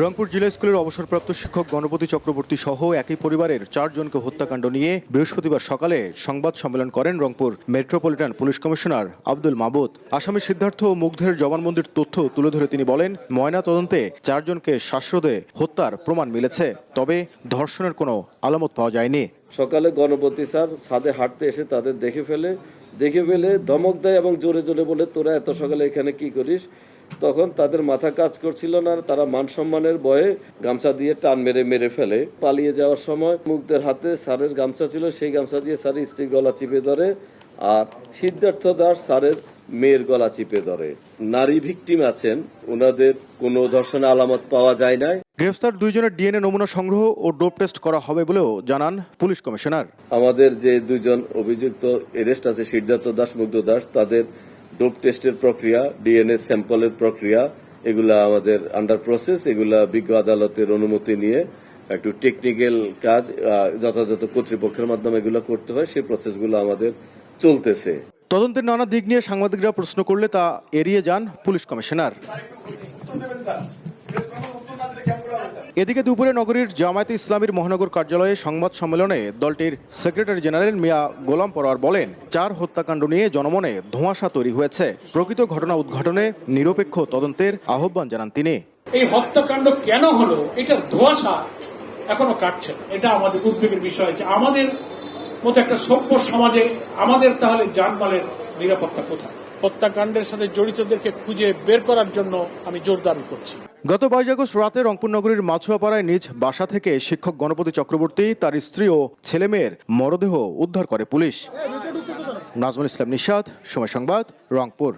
রংপুর জিলা স্কুলের অবসরপ্রাপ্ত শিক্ষক গণপতি চক্রবর্তী সহ একই পরিবারের 4 জনকে হত্যাকাণ্ড নিয়ে বৃহস্পতিবার সকালে সংবাদ সম্মেলন করেন Rangpur metropolitan police commissioner Abdul মাবুদ। আসামি সিদ্ধার্থ ও মুগ্ধের জবানবন্দির তথ্য তুলে ধরে তিনি বলেন, ময়না তদন্তে 4 জনকে শ্বাসরোধে হত্যার প্রমাণ মিলেছে, তবে ধর্ষণের কোনো আলামত পাওয়া যায়নি। সকালে গণপতি স্যার ছাদে হাঁটতে এসে তাদের দেখে ফেলে ধমক দেয় এবং জোরে জোরে বলে, তোরা এত সকালে এখানে কি করিস? তখন তাদের মাথা কাজ করছিল না, তারা মান সম্মানের ভয়ে গামছা দিয়ে টান মেরে ফেলে। পালিয়ে যাওয়ার সময় মুগ্ধের হাতে স্যারের গামছা ছিল, সেই গামছা দিয়ে স্যারের স্ত্রীর গলা চিপে ধরে, আর সিদ্ধার্থ দাস স্যারের মেয়ের গলা চিপে ধরে। নারী ভিকটিম আছেন, ওনাদের কোনো ধর্ষণের আলামত পাওয়া যায় না। গ্রেফতার 2 জনের ডিএনএ নমুনা সংগ্রহ ও ডোপ টেস্ট করা হবে বলেও জানান পুলিশ কমিশনার। আমাদের যে 2 জন অভিযুক্ত এরেস্ট আছে, সিদ্ধার্থ দাস, মুগ্ধ দাস, তাদের ডোপ টেস্টের প্রক্রিয়া, ডিএনএ স্যাম্পলের প্রক্রিয়া, এগুলা আমাদের আন্ডার প্রসেস। এগুলা বিজ্ঞ আদালতের অনুমতি নিয়ে একটু টেকনিক্যাল কাজ যথাযথ কর্তৃপক্ষের মাধ্যমে এগুলো করতে হয়, সেই প্রসেসগুলো আমাদের চলতেছে। তদন্তের নানা দিক নিয়ে সাংবাদিকরা প্রশ্ন করলে তা এড়িয়ে যান পুলিশ কমিশনার। এদিকে দুপুরে নগরীর জামায়াতে ইসলামীর মহানগর কার্যালয়ে সংবাদ সম্মেলনে দলটির সেক্রেটারি জেনারেল মিয়া গোলাম পরোয়ার বলেন, 4 হত্যাকাণ্ড নিয়ে জনমনে ধোঁয়াশা তৈরি হয়েছে। প্রকৃত ঘটনা উদ্ঘাটনে নিরপেক্ষ তদন্তের আহ্বান জানান তিনি। এই হত্যাকাণ্ড কেন হলো এটার ধোঁয়াশা এখনো কাটছে না। এটা আমাদের উদ্বেগের বিষয়। আমাদের মতো একটা সভ্য সমাজে আমাদের তাহলে জানমালের নিরাপত্তা কোথায়? হত্যাকাণ্ডের সাথে জড়িতদেরকে খুঁজে বের করার জন্য আমি জোর দাবি করছি। গত 22 আগস্ট রাতে রংপুর নগরীর মাছুয়াপাড়ায় নিজ বাসা থেকে শিক্ষক গণপতি চক্রবর্তী, তার স্ত্রী ও ছেলেমেয়ের মরদেহ উদ্ধার করে পুলিশ। নাজমুল ইসলাম নিশাদ, সময় সংবাদ, রংপুর।